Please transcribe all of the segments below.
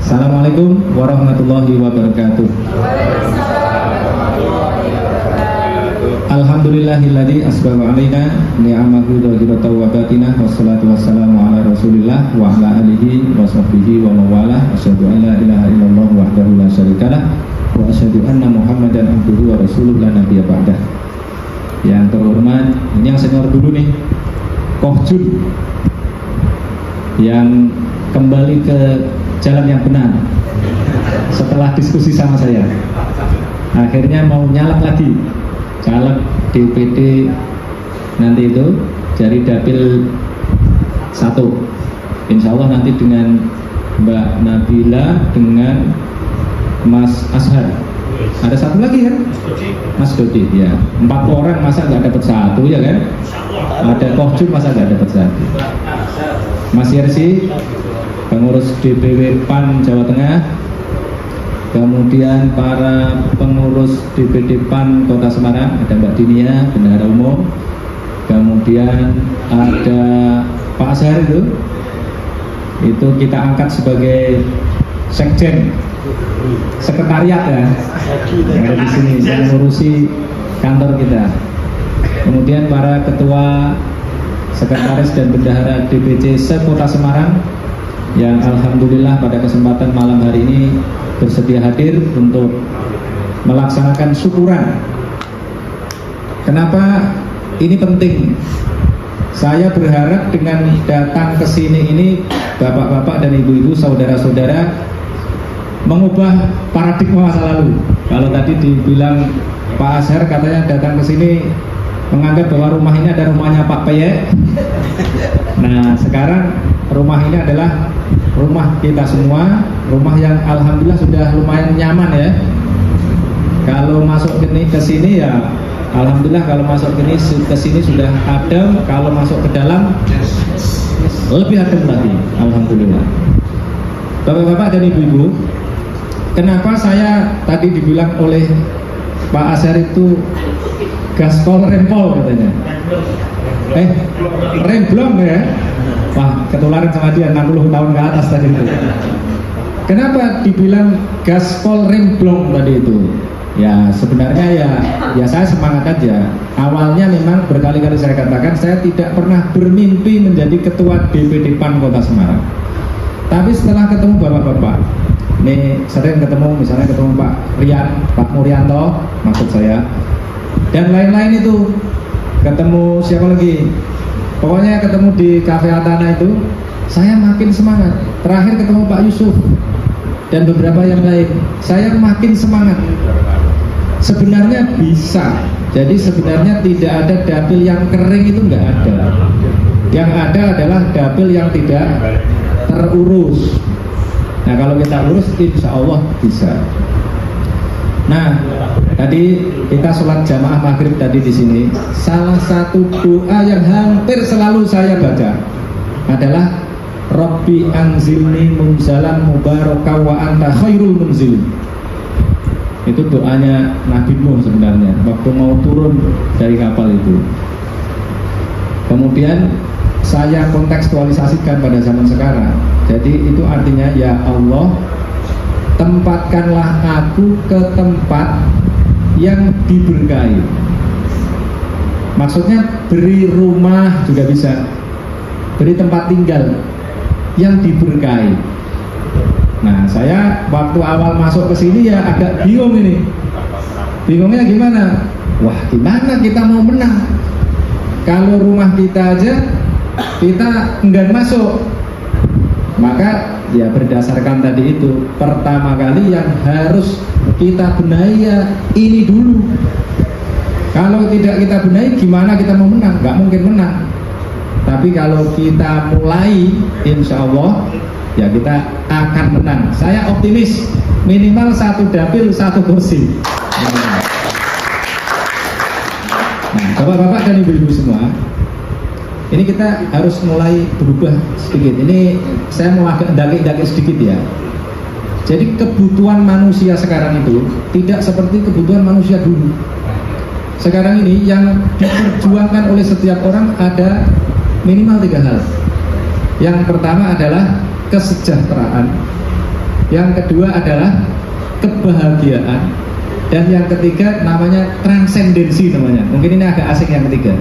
Assalamualaikum warahmatullahi wabarakatuh. Alhamdulillahilladzi asbagha alaina ni'amahu dhahiratan wa batinah wassalatu wassalamu ala Rasulillah wa ala alihi wa sahbihi wa mawalah. Asyhadu an la ilaha illallah wahdahu la syarikalah wa asyhadu anna Muhammadan abduhu wa rasuluhu la nabiyya ba'dah. Yang terhormat, ini yang senior dulu nih, Koh Jun, yang kembali ke jalan yang benar setelah diskusi sama saya. Akhirnya mau nyalek lagi, caleg DPD nanti itu jadi dapil 1. Insya Allah nanti dengan Mbak Nabila dengan Mas Ashar. Ada satu lagi kan? Mas Dodi, ya. 4 orang masa nggak dapat 1 ya kan? Ada Koh Jun masa nggak dapat 1. Mas Yersi, pengurus DPW PAN Jawa Tengah. Kemudian para pengurus DPD PAN Kota Semarang, ada Mbak Dinia, bendahara umum. Kemudian ada Pak Ashar itu kita angkat sebagai sekjen, sekretariat ya, yang ada di sini yang mengurusi kantor kita. Kemudian para ketua, sekretaris dan bendahara DPC se-Kota Semarang yang alhamdulillah pada kesempatan malam hari ini bersedia hadir untuk melaksanakan syukuran. Kenapa ini penting? Saya berharap dengan datang ke sini ini bapak-bapak dan ibu-ibu, saudara-saudara mengubah paradigma masa lalu. Kalau tadi dibilang Pak Ashar katanya datang ke sini menganggap bahwa rumah ini ada rumahnya Pak Peyek. Nah, sekarang rumah ini adalah rumah kita semua, rumah yang alhamdulillah sudah lumayan nyaman ya. Kalau masuk ke sini ya alhamdulillah, kalau masuk ke sini sudah adem, kalau masuk ke dalam lebih adem lagi, alhamdulillah. Bapak-bapak dan ibu-ibu, kenapa saya tadi dibilang oleh Pak Ashar itu gaspol rempol katanya? Remblong ya? Wah, ketularan sama dia 60 tahun ke atas tadi itu. Kenapa dibilang gaspol remblong tadi itu? Ya sebenarnya ya saya semangat aja. Awalnya memang berkali-kali saya katakan saya tidak pernah bermimpi menjadi ketua DPD PAN Kota Semarang. Tapi setelah ketemu bapak-bapak, nih sering ketemu, misalnya ketemu Pak Rian, Pak Murianto maksud saya, dan lain-lain itu, ketemu siapa lagi, pokoknya ketemu di Cafe Atana itu, saya makin semangat. Terakhir ketemu Pak Yusuf dan beberapa yang lain, saya makin semangat. Sebenarnya bisa, jadi sebenarnya tidak ada dapil yang kering, itu nggak ada. Yang ada adalah dapil yang tidak terurus. Nah kalau kita urus, insya Allah bisa. Nah, tadi kita sholat jamaah maghrib tadi di sini. Salah satu doa yang hampir selalu saya baca adalah Rabbi anzilni munzalan mubaraka wa anta khairul munzilin. Itu doanya Nabi Nuh sebenarnya waktu mau turun dari kapal itu. Kemudian saya kontekstualisasikan pada zaman sekarang. Jadi itu artinya, ya Allah, tempatkanlah aku ke tempat yang diberkahi. Maksudnya beri rumah juga bisa, beri tempat tinggal yang diberkahi. Nah, saya waktu awal masuk ke sini ya agak bingung ini. Bingungnya gimana? Wah, gimana kita mau menang kalau rumah kita aja kita enggan masuk? Maka ya berdasarkan tadi itu, pertama kali yang harus kita benahi ya ini dulu. Kalau tidak kita benahi, gimana kita mau menang? Gak mungkin menang. Tapi kalau kita mulai, insya Allah ya kita akan menang. Saya optimis minimal 1 dapil 1 kursi. Nah, bapak-bapak dan ibu-ibu semua, ini kita harus mulai berubah sedikit. Ini saya mau agak daki-daki sedikit ya. Jadi kebutuhan manusia sekarang itu tidak seperti kebutuhan manusia dulu. Sekarang ini yang diperjuangkan oleh setiap orang ada minimal 3 hal. Yang pertama adalah kesejahteraan. yang kedua adalah kebahagiaan, dan yang ketiga namanya transendensi namanya. Mungkin ini agak asing yang ketiga,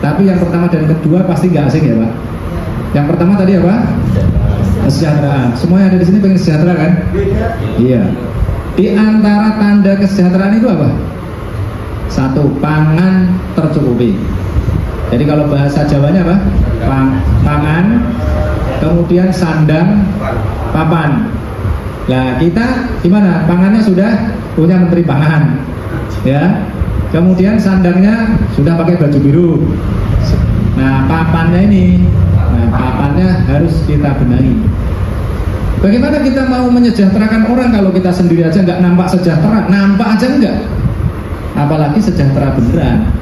tapi yang pertama dan kedua pasti nggak asing ya Pak. Yang pertama tadi apa? Kesejahteraan. Semua yang ada di sini pengen sejahtera kan? Iya. Di antara tanda kesejahteraan itu apa? Satu, pangan tercukupi. Jadi kalau bahasa Jawanya apa? Pangan, kemudian sandang, papan. Nah kita gimana? Pangannya sudah punya menteri pangan, ya. Kemudian sandangnya sudah pakai baju biru. Nah papannya ini, papannya harus kita benahi. Bagaimana kita mau menyejahterakan orang kalau kita sendiri aja nggak nampak sejahtera? Nampak aja enggak, apalagi sejahtera beneran.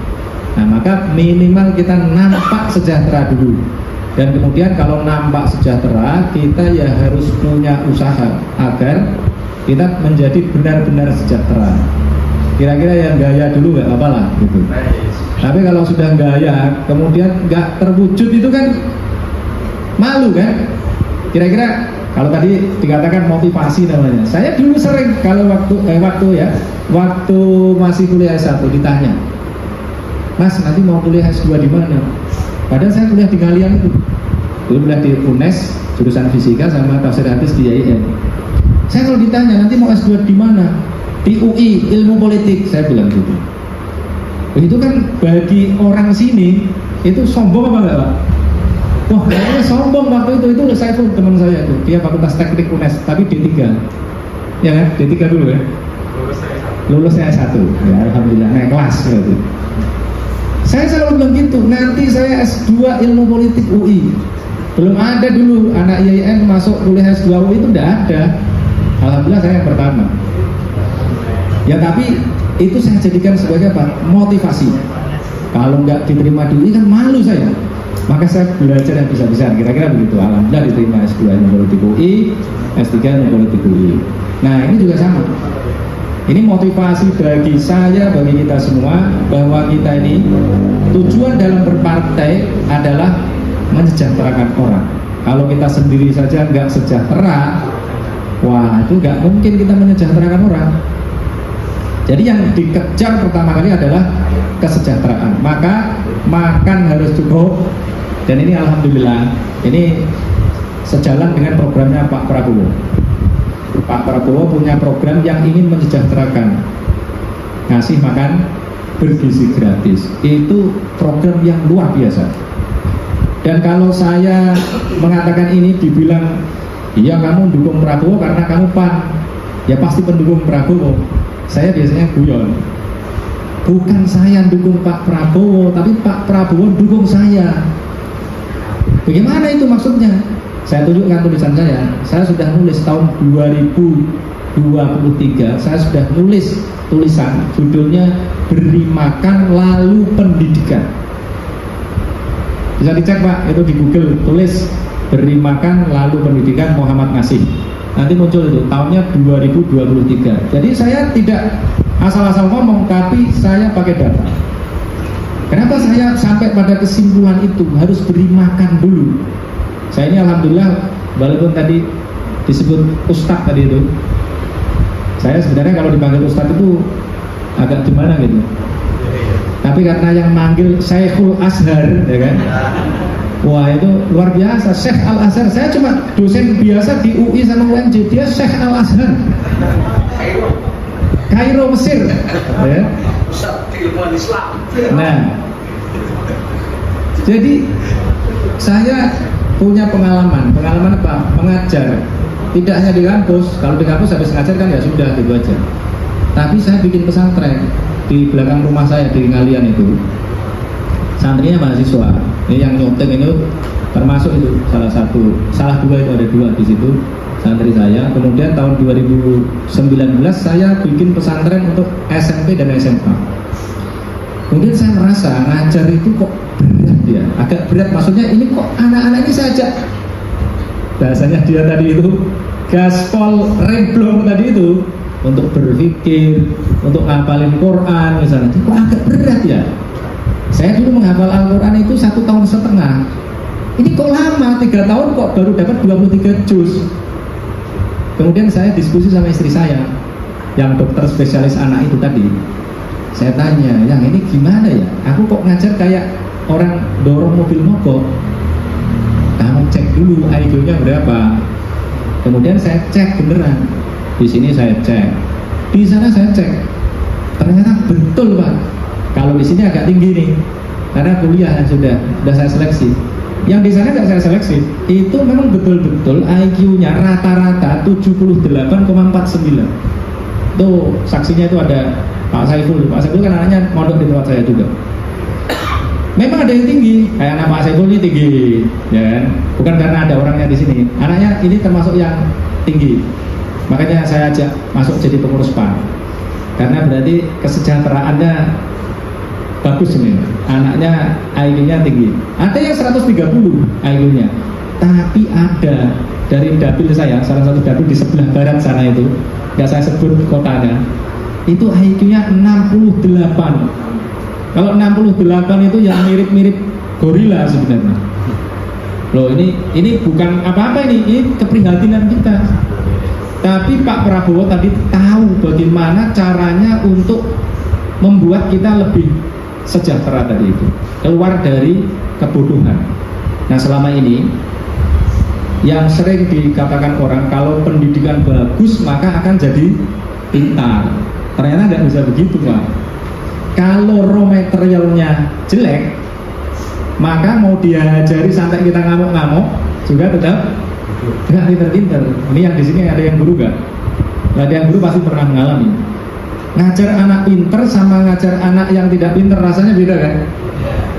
Nah maka minimal kita nampak sejahtera dulu. Dan kemudian kalau nampak sejahtera, kita ya harus punya usaha agar kita menjadi benar-benar sejahtera. Kira-kira yang gaya dulu nggak apa-apa lah gitu. Tapi kalau sudah gaya, kemudian nggak terwujud itu kan malu kan? Kira-kira kalau tadi dikatakan motivasi namanya. Saya dulu sering kalau waktu masih kuliah S1 ditanya, Mas nanti mau kuliah S2 di mana? Padahal saya kuliah di Ngalian itu. Dulu kuliah di UNES, jurusan fisika sama tafsir hadis di IAIN. Saya kalau ditanya nanti mau S2 di mana? Di UI, ilmu politik, saya bilang gitu. Itu kan bagi orang sini itu sombong apa enggak Pak? Wah, kayaknya sombong waktu itu saya pun teman saya itu, dia fakultas teknik UNES, tapi D3, ya kan? D3 dulu ya. Lulus S1, ya alhamdulillah naik kelas gitu. Saya selalu bilang gitu, nanti saya S2 ilmu politik UI. Belum ada dulu anak IAIN masuk kuliah S2 UI itu tidak ada. Alhamdulillah saya yang pertama. Ya tapi itu saya jadikan sebagai apa? Motivasi. Kalau nggak diterima di UI kan malu saya. Maka saya belajar yang bisa-bisa, kira-kira begitu. Alhamdulillah diterima S2 ilmu politik UI, S3 ilmu politik UI. Nah ini juga sama. Ini motivasi bagi saya, bagi kita semua, bahwa kita ini tujuan dalam berpartai adalah mensejahterakan orang. Kalau kita sendiri saja nggak sejahtera, wah itu nggak mungkin kita mensejahterakan orang. Jadi yang dikejar pertama kali adalah kesejahteraan. Maka makan harus cukup. Dan ini alhamdulillah, ini sejalan dengan programnya Pak Prabowo. Pak Prabowo punya program yang ingin mensejahterakan, ngasih makan bergizi gratis. Itu program yang luar biasa. Dan kalau saya mengatakan ini dibilang, iya kamu dukung Prabowo karena kamu PAN, ya pasti pendukung Prabowo. Saya biasanya guyon. Bukan saya dukung Pak Prabowo, tapi Pak Prabowo dukung saya. Bagaimana itu maksudnya? Saya tunjukkan tulisan saya sudah nulis tahun 2023, saya sudah nulis tulisan judulnya Beri Makan Lalu Pendidikan. Bisa dicek Pak, itu di Google, tulis Beri Makan Lalu Pendidikan Muhammad Ngasih. Nanti muncul itu, tahunnya 2023. Jadi saya tidak asal-asal ngomong, tapi saya pakai data. Kenapa saya sampai pada kesimpulan itu, harus beri makan dulu. Saya ini alhamdulillah, walaupun tadi disebut ustadz tadi itu, saya sebenarnya kalau dipanggil ustadz itu agak gimana gitu. Tapi karena yang manggil Syekhul Azhar, ya kan? Wah itu luar biasa, Syekh Al Azhar. Saya cuma dosen biasa di UI sama UNJ, dia Syekh Al Azhar, Kairo Mesir, ya. Nah, jadi saya punya pengalaman apa? Mengajar. Tidak hanya di kampus, kalau di kampus habis ngajar kan ya sudah gitu aja. Tapi saya bikin pesantren di belakang rumah saya di Ngalian itu. Santrinya mahasiswa. Ini yang nyontek ini termasuk itu salah dua itu, ada dua di situ santri saya. Kemudian tahun 2019 saya bikin pesantren untuk SMP dan SMA. Kemudian saya merasa ngajar itu kok berat ya, agak berat. Maksudnya ini kok anak-anak ini saja, bahasanya dia tadi itu gaspol remblong tadi itu, untuk berpikir, untuk ngapalin Quran misalnya, itu kok agak berat ya. Saya dulu menghafal Al-Quran itu 1,5 tahun. Ini kok lama, 3 tahun kok baru dapat 23 juz. Kemudian saya diskusi sama istri saya yang dokter spesialis anak itu tadi. Saya tanya, yang ini gimana ya? Aku kok ngajar kayak orang dorong mobil mogok. Kamu cek dulu IQ-nya berapa. Kemudian saya cek beneran. Di sini saya cek, di sana saya cek. Ternyata betul Pak. Kalau di sini agak tinggi nih, karena kuliah sudah saya seleksi. Yang di sana nggak saya seleksi, itu memang betul-betul IQ-nya rata-rata 78,49. Tuh saksinya itu ada Pak Saiful. Pak Saiful kan anaknya mondok di tempat saya juga. Memang ada yang tinggi, kayak anak Pak Saiful ini tinggi, ya kan? Bukan karena ada orangnya di sini. Anaknya ini termasuk yang tinggi. Makanya saya ajak masuk jadi pengurus PAN. Karena berarti kesejahteraannya bagus ini. Anaknya IQ-nya tinggi. Ada yang 130 IQ-nya. Tapi ada dari dapil saya, salah satu dapil di sebelah barat sana itu, nggak saya sebut kotanya, itu IQ-nya 68. Kalau 68 itu yang mirip-mirip gorila sebenarnya. Loh ini bukan apa-apa ini keprihatinan kita. Tapi Pak Prabowo tadi tahu bagaimana caranya untuk membuat kita lebih sejahtera tadi itu, keluar dari kebodohan. Nah selama ini yang sering dikatakan orang kalau pendidikan bagus maka akan jadi pintar. Ternyata nggak bisa begitu Pak. Kalau raw materialnya jelek, maka mau diajari sampai kita ngamuk-ngamuk juga tetap nggak pinter-pinter. Ini yang di sini ada yang guru nggak? Ada yang guru pasti pernah mengalami. Ngajar anak pinter sama ngajar anak yang tidak pinter rasanya beda kan?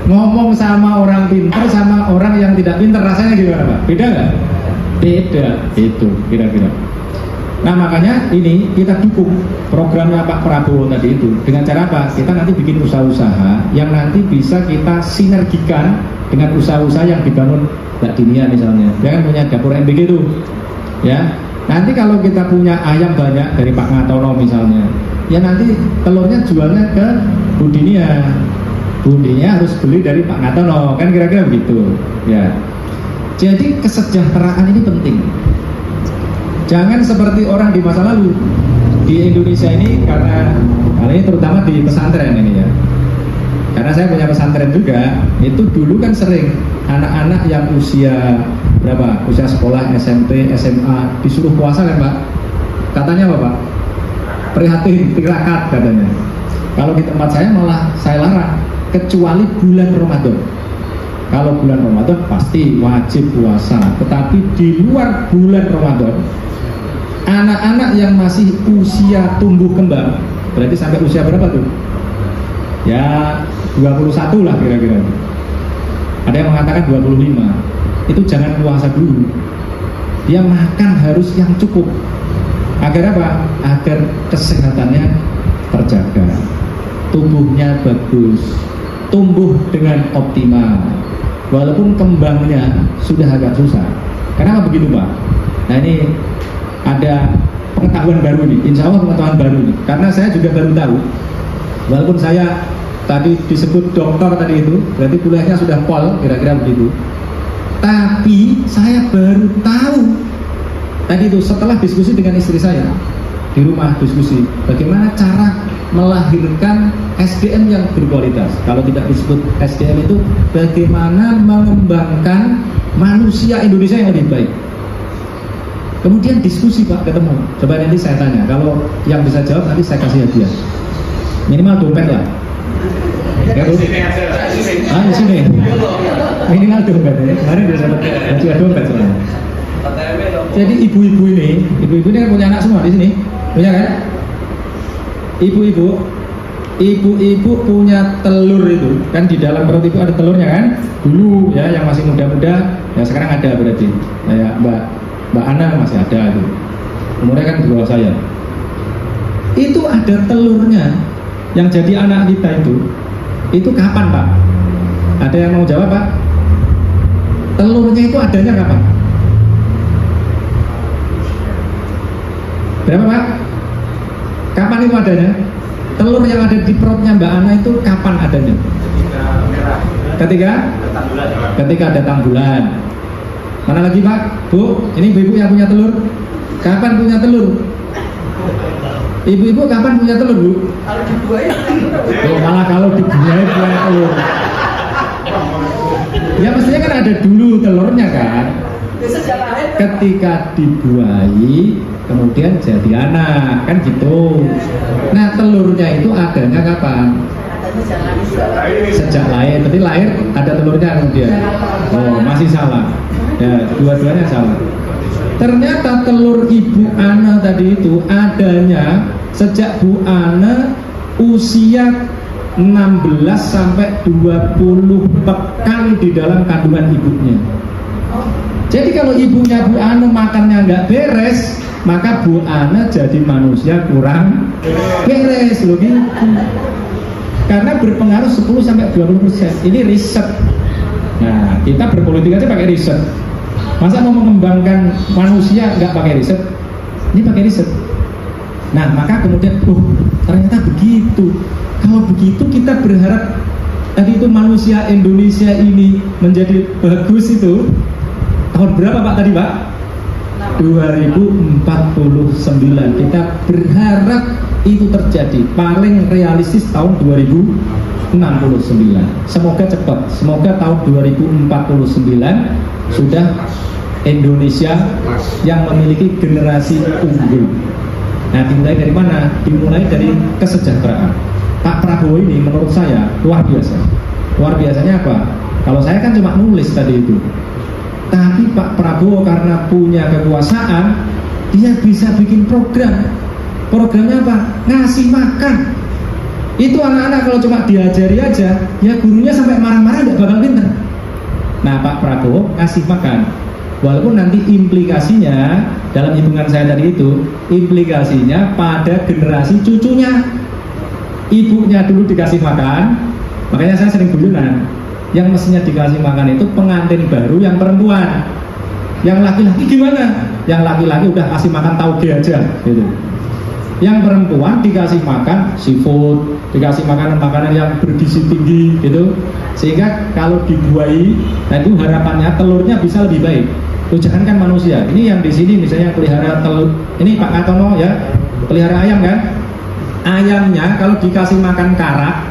Ngomong sama orang pinter sama orang yang tidak pinter rasanya gimana Pak? Beda nggak? Beda. Itu kira-kira. Nah makanya ini kita dukung programnya Pak Prabowo tadi itu. Dengan cara apa? Kita nanti bikin usaha-usaha yang nanti bisa kita sinergikan dengan usaha-usaha yang dibangun Mbak Dinia misalnya. Dia kan punya dapur MBG itu, ya. Nanti kalau kita punya ayam banyak dari Pak Ngatono misalnya, ya nanti telurnya jualnya ke Bu Dinia. Bu Dinia harus beli dari Pak Ngatono, kan kira-kira begitu, ya. Jadi kesejahteraan ini penting. Jangan seperti orang di masa lalu. Di Indonesia ini karena kali ini terutama di pesantren ini ya. Karena saya punya pesantren juga, itu dulu kan sering anak-anak yang usia berapa? Usia sekolah, SMP, SMA disuruh puasa kan Pak? Katanya apa Pak? Prihatin, tirakat katanya. Kalau di tempat saya malah saya larang, kecuali bulan Ramadan. Kalau bulan Ramadan pasti wajib puasa. Tetapi di luar bulan Ramadan, anak-anak yang masih usia tumbuh kembang, berarti sampai usia berapa tuh? Ya 21 lah kira-kira. Ada yang mengatakan 25. Itu jangan puasa dulu. Dia makan harus yang cukup. Agar apa? Agar kesehatannya terjaga, tubuhnya bagus, tumbuh dengan optimal. Walaupun kembangnya sudah agak susah. Kenapa begitu Pak? Nah ini ada pengetahuan baru nih, insya Allah pengetahuan baru nih. Karena saya juga baru tahu, walaupun saya tadi disebut dokter tadi itu, berarti kuliahnya sudah pol, kira-kira begitu. Tapi saya baru tahu tadi itu setelah diskusi dengan istri saya di rumah, diskusi bagaimana cara melahirkan SDM yang berkualitas. Kalau tidak disebut SDM itu bagaimana mengembangkan manusia Indonesia yang lebih baik. Kemudian diskusi Pak, ketemu. Coba nanti saya tanya, kalau yang bisa jawab nanti saya kasih hadiah. Minimal dompet lah. Ya Bu? Di sini. Minimal dompet ya. Kemarin dia dapat hadiah dompet sebenarnya. Jadi ibu-ibu ini kan punya anak semua di sini, punya kan? Ibu-ibu punya telur itu kan di dalam perut ibu ada telurnya kan? Dulu ya yang masih muda-muda, ya sekarang ada berarti. Kayak Mbak Ana masih ada itu. Umurnya kan di bawah saya. Itu ada telurnya yang jadi anak kita itu kapan Pak? Ada yang mau jawab Pak? Telurnya itu adanya kapan? Berapa Pak? Kapan itu adanya? Telur yang ada di perutnya Mbak Ana itu kapan adanya? Ketika datang bulan. Mana lagi Pak? Bu, ini ibu yang punya telur? kapan punya telur? Ibu-ibu kapan punya telur, Bu? Kalau dibuahin Malah kalau dibuahin punya telur. Ya mestinya kan ada dulu telurnya kan. sejak lahir Ketika dibuahi kemudian jadi anak kan gitu. Nah telurnya itu adanya kapan? Sejak lahir. Berarti lahir ada telurnya kemudian. Oh masih salah. Ya dua-duanya salah. Ternyata telur ibu Ana tadi itu adanya sejak Bu Ana usia 16 sampai 20 pekan di dalam kandungan ibunya. Jadi kalau ibunya Bu Ana makannya nggak beres, maka Bu Ana jadi manusia kurang beres loh gitu. Karena berpengaruh 10 sampai 20%. Ini riset. Nah, kita berpolitik aja pakai riset. Masa mau mengembangkan manusia nggak pakai riset? Ini pakai riset. Nah, maka kemudian, ternyata begitu. Kalau begitu kita berharap tadi itu manusia Indonesia ini menjadi bagus itu tahun berapa Pak tadi Pak? 2049. Kita berharap itu terjadi. Paling realistis tahun 2069. Semoga cepat. Semoga tahun 2049 sudah Indonesia yang memiliki generasi unggul. Nah, dimulai dari mana? Dimulai dari kesejahteraan. Pak Prabowo ini menurut saya luar biasa. Luar biasanya apa? Kalau saya kan cuma nulis tadi itu. Tapi Pak Prabowo karena punya kekuasaan, dia bisa bikin program. Programnya apa? Ngasih makan. Itu anak-anak kalau cuma diajari aja, ya gurunya sampai marah-marah nggak bakal pinter. Nah Pak Prabowo ngasih makan. Walaupun nanti implikasinya dalam hitungan saya tadi itu, implikasinya pada generasi cucunya. Ibunya dulu dikasih makan, makanya saya sering guyonan. Yang mestinya dikasih makan itu pengantin baru yang perempuan. Yang laki-laki gimana? Yang laki-laki udah kasih makan tauge aja gitu. Yang perempuan dikasih makan seafood, dikasih makanan-makanan yang bergizi tinggi gitu. Sehingga kalau dibuahi, nah itu harapannya telurnya bisa lebih baik. Tuh jangan kan manusia. Ini yang di sini misalnya pelihara telur. Ini Pak Atono ya, pelihara ayam kan? Ayamnya kalau dikasih makan karak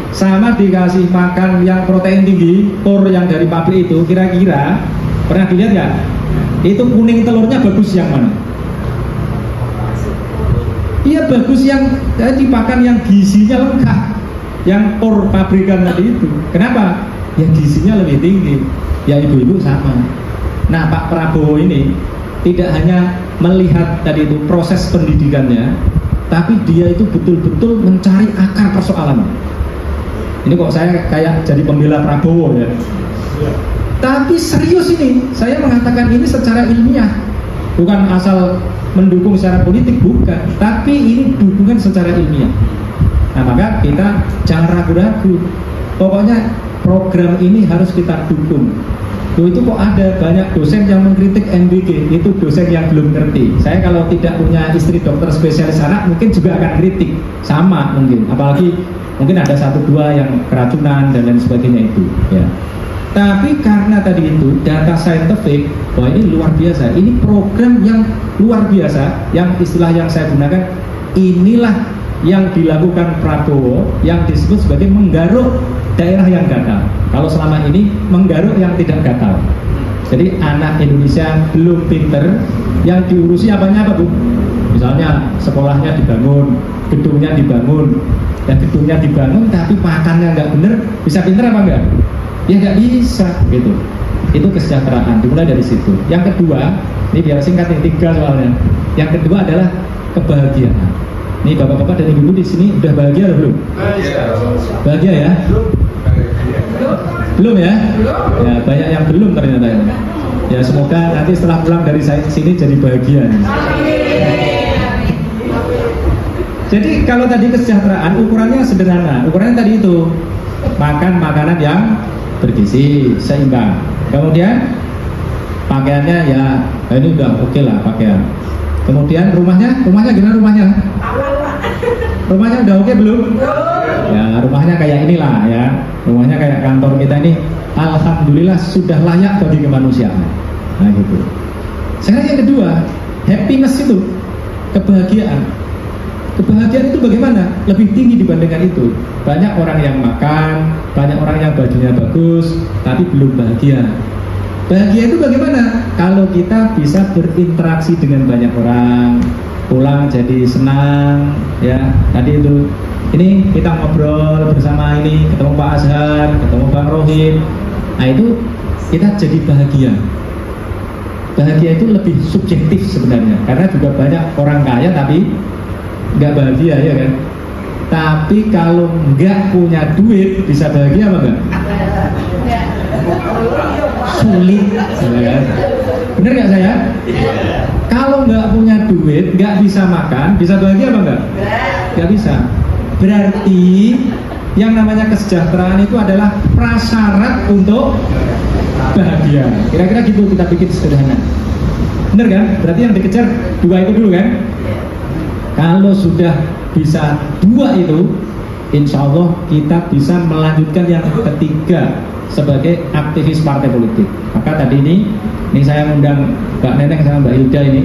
sama dikasih makan yang protein tinggi, por yang dari pabrik itu, kira-kira pernah dilihat nggak? Itu kuning telurnya bagus yang mana? Iya bagus yang dipakan yang gizinya lengkap, yang por pabrikan tadi itu. Kenapa? Yang gizinya lebih tinggi. Ya ibu-ibu sama. Nah Pak Prabowo ini tidak hanya melihat tadi itu proses pendidikannya, tapi dia itu betul-betul mencari akar persoalan. Ini kok saya kayak jadi pembela Prabowo ya. Tapi serius ini, saya mengatakan ini secara ilmiah, bukan asal mendukung secara politik, bukan. Tapi ini dukungan secara ilmiah. Nah maka kita jangan ragu-ragu. Pokoknya program ini harus kita dukung. Loh, itu kok ada banyak dosen yang mengkritik MBG, itu dosen yang belum ngerti. Saya kalau tidak punya istri dokter spesialis anak mungkin juga akan kritik, sama mungkin. Apalagi mungkin ada satu dua yang keracunan dan lain sebagainya itu ya. Tapi karena tadi itu data saintifik, bahwa ini luar biasa, ini program yang luar biasa, yang istilah yang saya gunakan, inilah yang dilakukan Prabowo yang disebut sebagai menggaruk daerah yang gatal. Kalau selama ini menggaruk yang tidak gatal. Jadi anak Indonesia belum pinter, yang diurusi apanya apa Bu? Misalnya sekolahnya dibangun, gedungnya dibangun, dan gedungnya dibangun tapi makannya nggak bener, bisa pinter apa enggak? Ya nggak bisa gitu. Itu kesejahteraan, dimulai dari situ. Yang kedua, ini biar singkat yang tiga soalnya. Yang kedua adalah kebahagiaan. Ini bapak-bapak dan ibu-ibu di sini udah bahagia atau belum? Bahagia ya? Belum ya? Ya banyak yang belum ternyata ya. Ya semoga nanti setelah pulang dari sini jadi bahagia. Jadi kalau tadi kesejahteraan ukurannya sederhana. Ukurannya tadi itu makan makanan yang bergizi, seimbang. Kemudian pakaiannya ya ini udah oke lah pakaian. Kemudian rumahnya gimana rumahnya? Rumahnya udah oke belum? Ya rumahnya kayak inilah ya. Rumahnya kayak kantor kita ini. Alhamdulillah sudah layak bagi kemanusiaan. Nah gitu. Sekarang yang kedua, happiness itu, kebahagiaan. Kebahagiaan itu bagaimana? Lebih tinggi dibandingkan itu. Banyak orang yang makan, banyak orang yang bajunya bagus, tapi belum bahagia. Bahagia itu bagaimana? Kalau kita bisa berinteraksi dengan banyak orang, pulang jadi senang, ya. Tadi itu, ini kita ngobrol bersama ini, ketemu Pak Azhar, ketemu Bang Rohim. Nah itu kita jadi bahagia. Bahagia itu lebih subjektif sebenarnya, karena juga banyak orang kaya tapi nggak bahagia, ya kan? Tapi kalau nggak punya duit bisa bahagia apa enggak? Sulit, ya kan? Bener nggak saya? Kalau nggak punya duit, nggak bisa makan, bisa bahagia apa enggak? Nggak bisa. Berarti yang namanya kesejahteraan itu adalah prasyarat untuk bahagia. Kira-kira gitu kita bikin sederhana. Bener kan? Berarti yang dikejar dua itu dulu kan? Kalau sudah bisa dua itu, insya Allah kita bisa melanjutkan yang ketiga sebagai aktivis partai politik. Maka tadi ini saya undang Mbak Neneng sama Mbak Hilda ini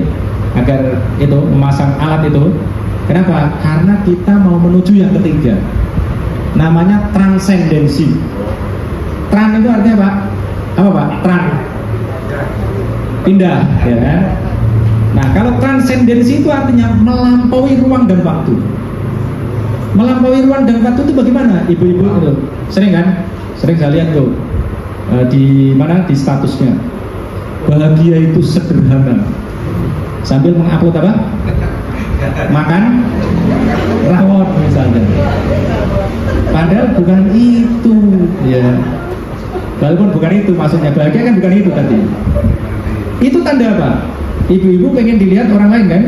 agar itu memasang alat itu. Kenapa? Karena kita mau menuju yang ketiga. Namanya transendensi. Tran itu artinya apa? Apa Pak? Tran. Pindah, ya kan? Nah, kalau transendensi itu artinya melampaui ruang dan waktu. Melampaui ruang dan waktu itu bagaimana? Ibu-ibu itu sering kan? Sering saya lihat tuh di mana di statusnya. Bahagia itu sederhana. Sambil mengupload apa? Makan rawon misalnya. Padahal bukan itu, ya. Walaupun bukan itu maksudnya, bahagia kan bukan itu tadi. Itu tanda apa? Ibu-ibu pengen dilihat orang lain kan?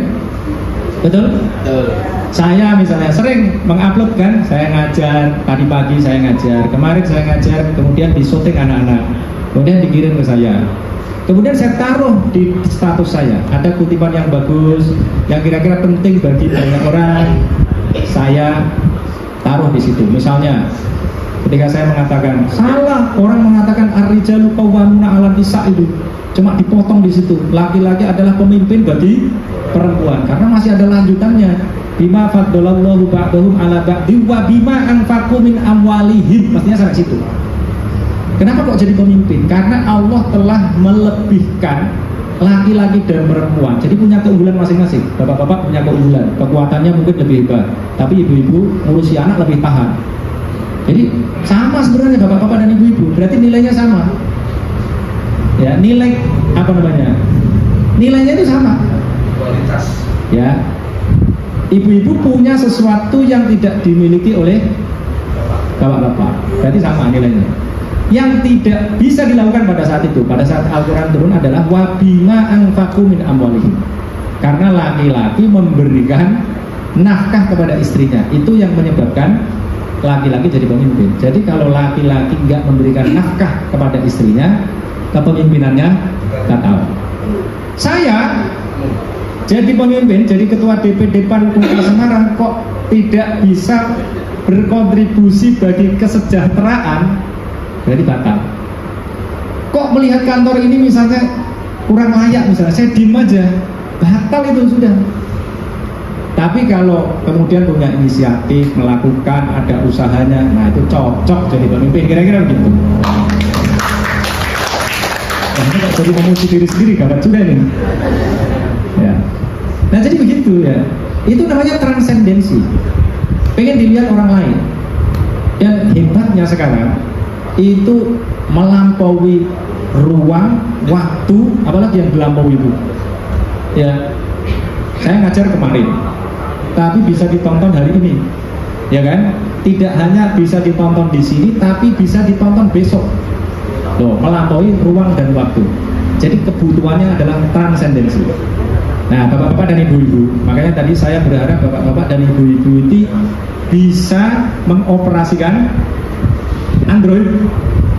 Betul? Saya misalnya sering mengupload kan, saya ngajar, tadi pagi saya ngajar, kemarin saya ngajar, kemudian disyuting anak-anak, kemudian dikirim ke saya. Kemudian saya taruh di status saya, ada kutipan yang bagus, yang kira-kira penting bagi banyak orang, saya taruh di situ. Misalnya, ketika saya mengatakan salah, orang mengatakan ar-rijalu qawwamuna 'alan nisa itu cuma dipotong di situ. Laki-laki adalah pemimpin bagi perempuan, karena masih ada lanjutannya. Bima faddalallahu ba'dahum 'ala ba'din wa bima anfaqu min amwalihim. Maksudnya sampai situ. Kenapa kok jadi pemimpin? Karena Allah telah melebihkan laki-laki dan perempuan. Jadi punya keunggulan masing-masing. Bapak-bapak punya keunggulan, kekuatannya mungkin lebih hebat, tapi ibu-ibu ngurusi anak lebih paham. Jadi sama sebenarnya bapak-bapak dan ibu-ibu. Berarti nilainya sama. Ya, nilai apa namanya? Nilainya itu sama. Kualitas. Ya. Ibu-ibu punya sesuatu yang tidak dimiliki oleh bapak-bapak. Berarti sama nilainya. Yang tidak bisa dilakukan pada saat itu, pada saat Al-Quran turun adalah wabima anfaqu min amwalihim. Karena laki-laki memberikan nafkah kepada istrinya, itu yang menyebabkan laki-laki jadi pemimpin. Jadi kalau laki-laki nggak memberikan nafkah kepada istrinya, kepemimpinannya batal. Saya jadi pemimpin, jadi ketua DPD PAN Kota Semarang, kok tidak bisa berkontribusi bagi kesejahteraan, berarti batal. Kok melihat kantor ini misalnya kurang layak, misalnya saya diem aja, batal itu sudah. Tapi kalau kemudian punya inisiatif, melakukan, ada usahanya, nah itu cocok jadi pemimpin, kira-kira begitu. Nah, ini jadi memuji diri sendiri, gawat juga ini. Ya. Nah jadi begitu ya. Itu namanya transendensi. Pengen dilihat orang lain. Dan hebatnya sekarang itu melampaui ruang, waktu, apalagi yang melampaui itu. Ya, saya ngajar kemarin, tapi bisa ditonton hari ini, ya kan? Tidak hanya bisa ditonton di sini, tapi bisa ditonton besok. Loh, melampaui ruang dan waktu. Jadi kebutuhannya adalah transendensi. Nah, bapak-bapak dan ibu-ibu, makanya tadi saya berharap bapak-bapak dan ibu-ibu itu bisa mengoperasikan Android,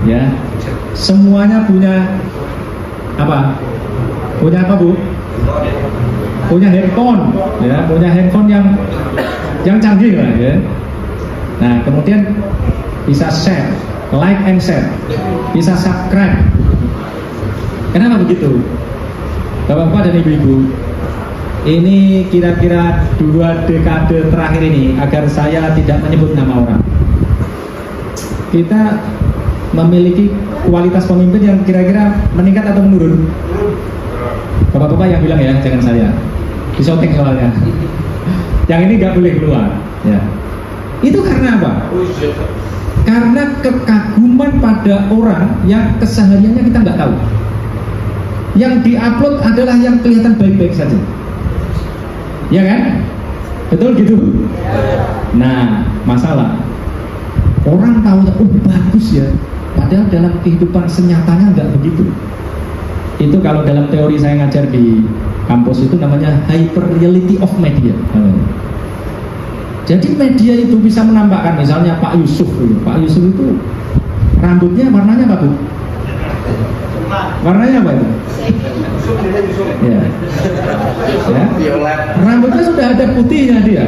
ya. Semuanya punya apa? Punya apa, Bu? Punya handphone, ya. Punya handphone yang canggih lah, ya. Nah, kemudian bisa share, like and share, bisa subscribe. Kenapa begitu? Bapak-bapak dan ibu-ibu, Ini kira-kira 2 dekade terakhir ini, agar saya tidak menyebut nama orang, kita memiliki kualitas pemimpin yang kira-kira meningkat atau menurun? Bapak-bapak yang bilang ya, jangan saya. Disoting soalnya. Yang ini nggak boleh keluar. Ya. Itu karena apa? Karena kekaguman pada orang yang kesehariannya kita nggak tahu. Yang diupload adalah yang kelihatan baik-baik saja. Ya kan? Betul gitu? Nah, masalah orang tahu, oh bagus ya, padahal dalam kehidupan senyatanya nggak begitu. Itu kalau dalam teori saya ngajar di kampus itu namanya hyper reality of media. Jadi media itu bisa menampakkan, misalnya Pak Yusuf dulu. Pak Yusuf itu rambutnya warnanya apa, Bu? Warnanya apa itu? Ya. Rambutnya sudah ada putihnya dia.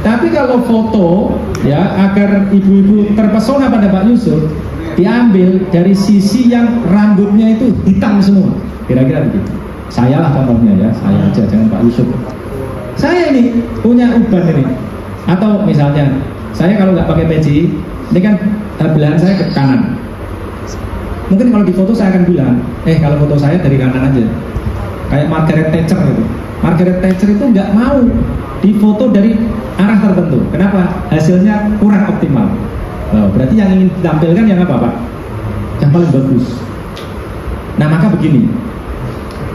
Tapi kalau foto, ya, agar ibu-ibu terpesona pada Pak Yusuf, diambil dari sisi yang rambutnya itu hitam semua. Kira-kira begitu. Saya lah contohnya ya, saya aja, jangan Pak Yusuf. Saya ini punya uban ini. Atau misalnya, saya kalau nggak pakai peci, ini kan belahan saya ke kanan. Mungkin kalau di foto saya akan bilang, kalau foto saya dari kanan aja. Kayak Margaret Thatcher gitu. Margaret Thatcher itu nggak mau difoto dari arah tertentu. Kenapa? Hasilnya kurang optimal. Nah, berarti yang ingin ditampilkan yang apa, Pak? Yang paling bagus. Nah, maka begini,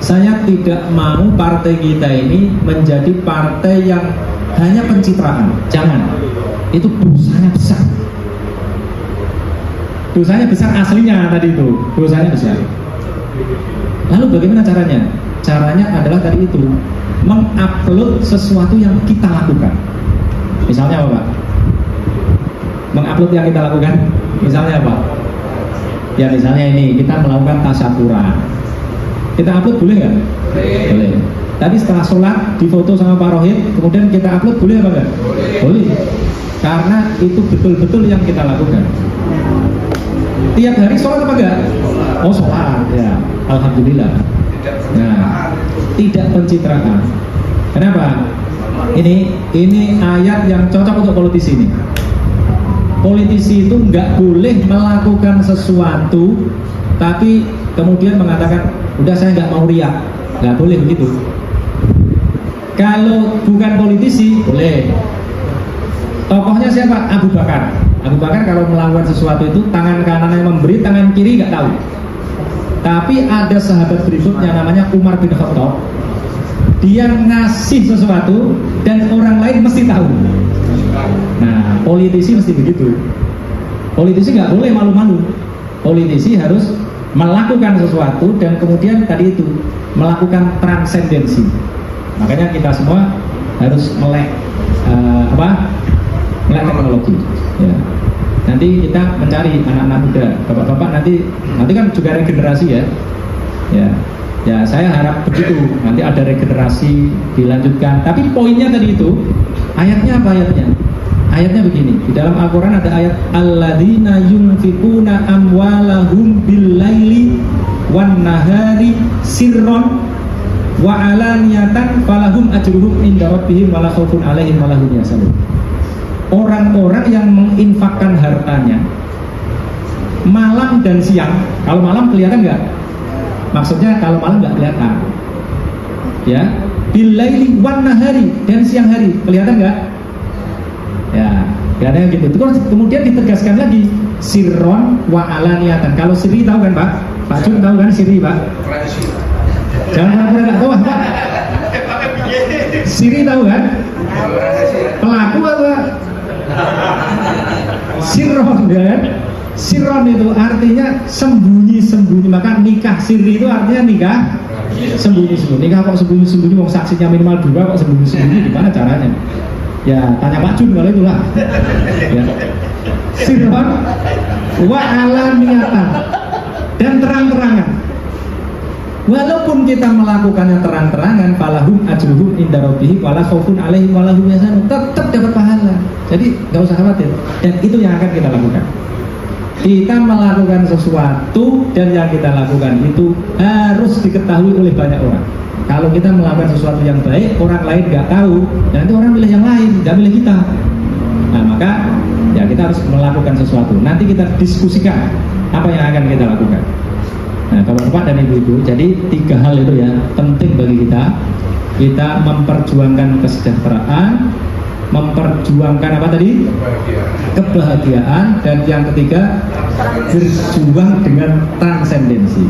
saya tidak mau partai kita ini menjadi partai yang hanya pencitraan. Jangan. Itu dosanya besar. Dosanya besar aslinya tadi itu. Dosanya besar. Lalu bagaimana caranya? Caranya adalah tadi itu, mengupload sesuatu yang kita lakukan. Misalnya apa, Pak? Mengupload yang kita lakukan. Misalnya apa? Ya misalnya ini, kita melakukan tasyakuran. Kita upload boleh nggak? Boleh. Tapi setelah sholat, difoto sama Pak Rohid, kemudian kita upload boleh apa nggak? Boleh. Karena itu betul-betul yang kita lakukan. Tiap hari sholat apa enggak? Oh sholat, ya. Alhamdulillah. Nah, tidak pencitraan. Kenapa? Ini ayat yang cocok untuk politisi ini. Politisi itu nggak boleh melakukan sesuatu, tapi kemudian mengatakan, udah saya nggak mau riak. Nggak boleh begitu. Kalau bukan politisi, boleh. Tokohnya siapa? Abu Bakar. Abu Bakar kalau melakukan sesuatu itu, tangan kanan yang memberi, tangan kiri nggak tahu. Tapi ada sahabat berikutnya namanya Umar bin Khattab. Dia ngasih sesuatu dan orang lain mesti tahu. Nah, politisi mesti begitu. Politisi nggak boleh malu-malu. Politisi harus melakukan sesuatu dan kemudian tadi itu melakukan transendensi. Makanya kita semua harus melek melek teknologi. Ya. Nanti kita mencari anak-anak muda, bapak-bapak nanti kan juga regenerasi ya. Ya saya harap begitu. Nanti ada regenerasi dilanjutkan. Tapi poinnya tadi itu, ayatnya apa ayatnya? Ayatnya begini. Di dalam Al-Quran ada ayat alladzina yunfikuna amwalahum bil-laili wan nahari sirron wa alaniyatan falahum ajruhum inda rabbihim wala khaufun alaihim wala hum yahzanun. Orang-orang yang menginfakkan hartanya malam dan siang. Kalau malam kelihatan nggak? Maksudnya kalau malam nggak kelihatan. Ya, bilaili wan nahari, dan siang hari kelihatan nggak? Ya, kelihatan gitu. Terus kemudian ditegaskan lagi sirron wa alaniyatan. Kalau siri tahu kan, Pak? Pak Jun tahu kan siri, Pak? Jangan pernah nggak tahu, Pak. Siri tahu kan? Pelaku apa? Sirron, ya kan? Sirron itu artinya sembunyi-sembunyi. Maka nikah siri itu artinya nikah sembunyi-sembunyi. Nikah kok sembunyi-sembunyi, mau saksinya minimal 2 kok sembunyi-sembunyi, gimana caranya? Ya tanya Pak Jun kalau itulah. Ya. Sirron wa alaniyatan, dan terang-terangan. Walaupun kita melakukannya terang-terangan, falahum ajruhum inda rabbihim wala khaufun alaihim wala hum yahzanun, tetap dapat pahala. Jadi nggak usah khawatir. Dan itu yang akan kita lakukan. Kita melakukan sesuatu dan yang kita lakukan itu harus diketahui oleh banyak orang. Kalau kita melakukan sesuatu yang baik, orang lain nggak tahu, dan nanti orang milih yang lain, nggak milih kita. Nah maka ya kita harus melakukan sesuatu. Nanti kita diskusikan apa yang akan kita lakukan. Nah bapak-bapak dan ibu-ibu, jadi 3 hal itu ya penting bagi kita. Kita memperjuangkan kesejahteraan, memperjuangkan apa tadi? Kebahagiaan, dan yang ketiga berjuang dengan transendensi.